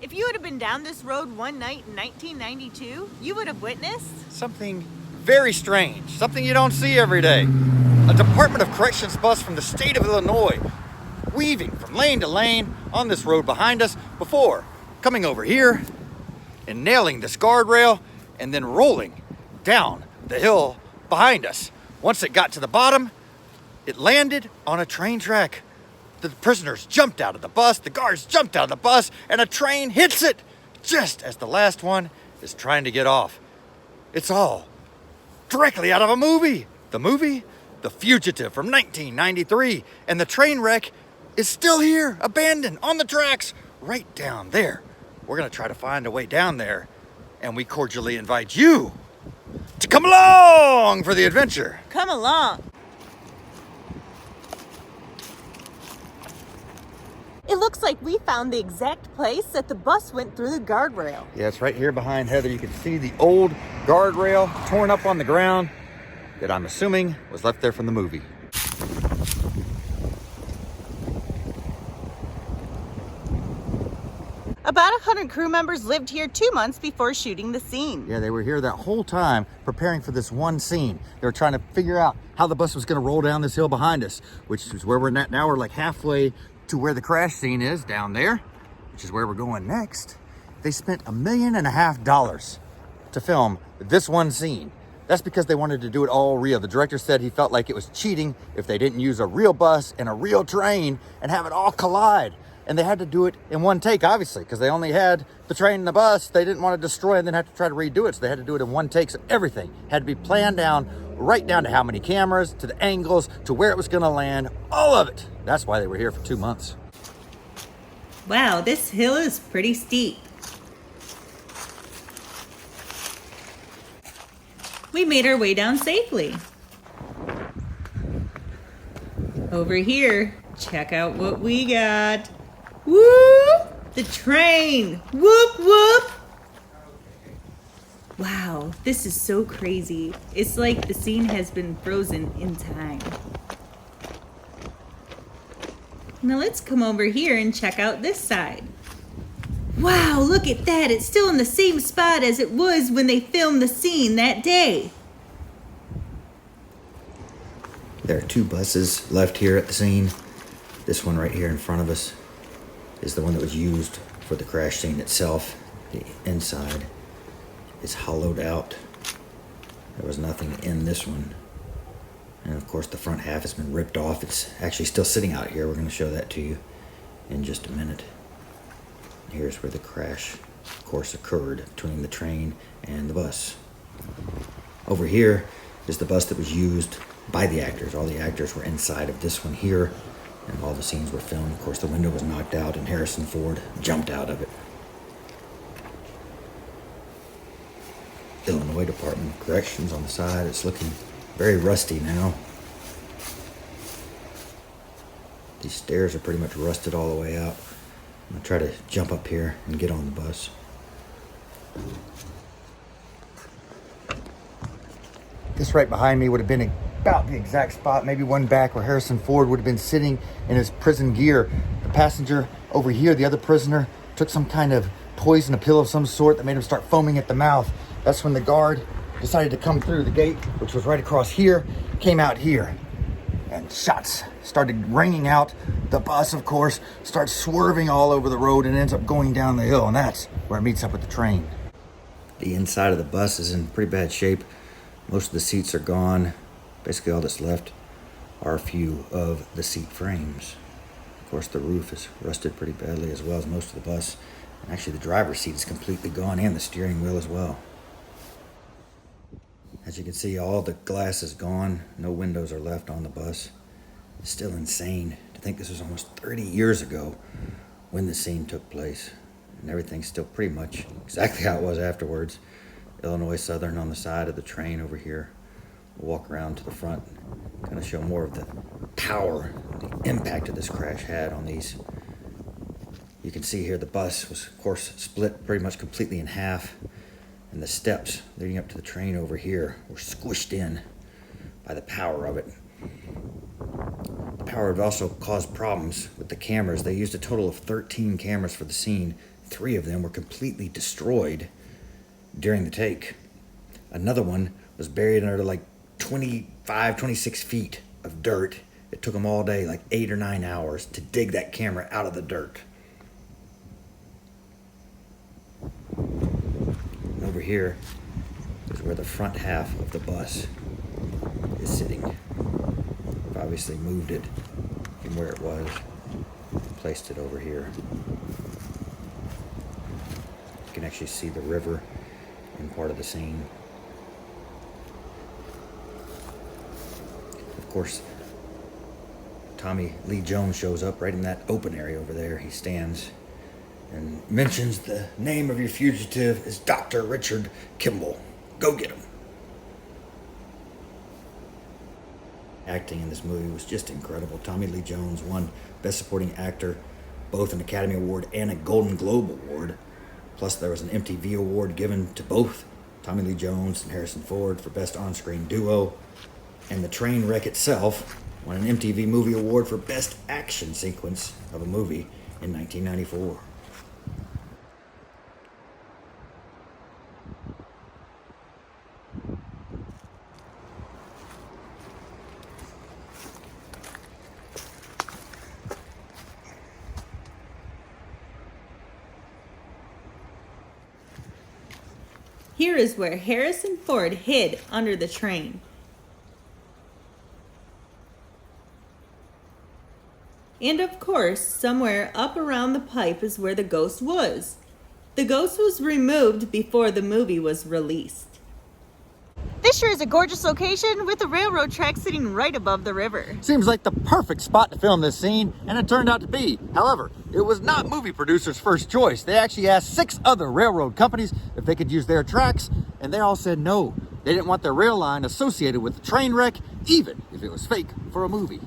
If you would have been down this road one night in 1992, you would have witnessed something very strange, something you don't see every day. A Department of Corrections bus from the state of Illinois, weaving from lane to lane on this road behind us before coming over here and nailing this guardrail and then rolling down the hill behind us. Once it got to the bottom, it landed on a train track. The prisoners jumped out of the bus, the guards jumped out of the bus, and a train hits it just as the last one is trying to get off. It's all directly out of a movie. The movie, The Fugitive from 1993, and the train wreck is still here, abandoned on the tracks right down there. We're gonna try to find a way down there, and we cordially invite you to come along for the adventure. come along. It looks like we found the exact place that the bus went through the guardrail. Yeah, it's right here behind Heather. You can see the old guardrail torn up on the ground that I'm assuming was left there from the movie. About 100 crew members lived here 2 months before shooting the scene. Yeah, they were here that whole time preparing for this one scene. They were trying to figure out how the bus was going to roll down this hill behind us, which is where we're at now. We're like halfway to where the crash scene is down there, which is where we're going next. They spent $1.5 million to film this one scene. That's because they wanted to do it all real. The director said he felt like it was cheating if they didn't use a real bus and a real train and have it all collide. And they had to do it in one take, obviously, because they only had the train and the bus. They didn't want to destroy and then have to try to redo it. So they had to do it in one take. So everything had to be planned down, right down to how many cameras, to the angles, to where it was going to land, all of it. That's why they were here for 2 months. Wow, this hill is pretty steep. We made our way down safely. Over here, check out what we got. Whoop! The train! Whoop, whoop! Wow, this is so crazy. It's like the scene has been frozen in time. Now let's come over here and check out this side. Wow, look at that. It's still in the same spot as it was when they filmed the scene that day. There are 2 buses left here at the scene. This one right here in front of us is the one that was used for the crash scene itself. The inside is hollowed out. There was nothing in this one. And of course the front half has been ripped off. It's actually still sitting out here. We're going to show that to you in just a minute. Here's where the crash, of course, occurred between the train and the bus. Over here is the bus that was used by the actors. All the actors were inside of this one here, and all the scenes were filmed. Of course, the window was knocked out, and Harrison Ford jumped out of it. Illinois Department of Corrections on the side. It's looking very rusty now. These stairs are pretty much rusted all the way out. I'm gonna try to jump up here and get on the bus. This right behind me would have been about the exact spot, maybe one back, where Harrison Ford would have been sitting in his prison gear. The passenger over here, the other prisoner, took some kind of poison, a pill of some sort that made him start foaming at the mouth. That's when the guard decided to come through the gate, which was right across here, came out here. And shots started ringing out. The bus, of course, starts swerving all over the road and ends up going down the hill, and that's where it meets up with the train. The inside of the bus is in pretty bad shape. Most of the seats are gone. Basically all that's left are a few of the seat frames. Of course, the roof is rusted pretty badly, as well as most of the bus. And actually the driver's seat is completely gone, and the steering wheel as well. As you can see, all the glass is gone. No windows are left on the bus. It's still insane to think this was almost 30 years ago when the scene took place. And everything's still pretty much exactly how it was afterwards. Illinois Southern on the side of the train over here. We'll walk around to the front, kind of show more of the power, the impact that this crash had on these. You can see here the bus was, of course, split pretty much completely in half. And the steps leading up to the train over here were squished in by the power of it. The power had also caused problems with the cameras. They used a total of 13 cameras for the scene. 3 of them were completely destroyed during the take. Another one was buried under like 25, 26 feet of dirt. It took them all day, like 8 or 9 hours, to dig that camera out of the dirt. And over here is where the front half of the bus is sitting. I've obviously moved it from where it was, placed it over here. You can actually see the river in part of the scene. Of course, Tommy Lee Jones shows up right in that open area over there. He stands and mentions the name of your fugitive is Dr. Richard Kimball. Go get him. Acting in this movie was just incredible. Tommy Lee Jones won Best Supporting Actor, both an Academy Award and a Golden Globe Award. Plus there was an MTV Award given to both Tommy Lee Jones and Harrison Ford for Best On-Screen Duo. And the train wreck itself won an MTV Movie Award for Best Action Sequence of a Movie in 1994. Here is where Harrison Ford hid under the train. And of course, somewhere up around the pipe is where the ghost was. The ghost was removed before the movie was released. This sure is a gorgeous location with a railroad track sitting right above the river. Seems like the perfect spot to film this scene, and it turned out to be. However, it was not movie producers' first choice. They actually asked 6 other railroad companies if they could use their tracks, and they all said no. They didn't want their rail line associated with the train wreck, even if it was fake for a movie.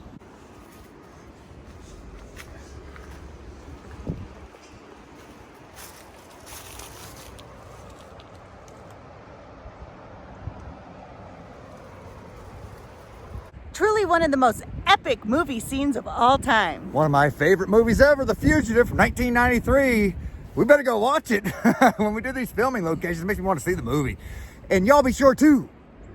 Truly one of the most epic movie scenes of all time. One of my favorite movies ever, The Fugitive from 1993. We better go watch it. When we do these filming locations, it makes me want to see the movie. And y'all be sure to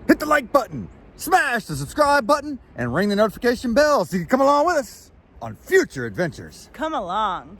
hit the like button, smash the subscribe button, and ring the notification bell so you can come along with us on future adventures. Come along.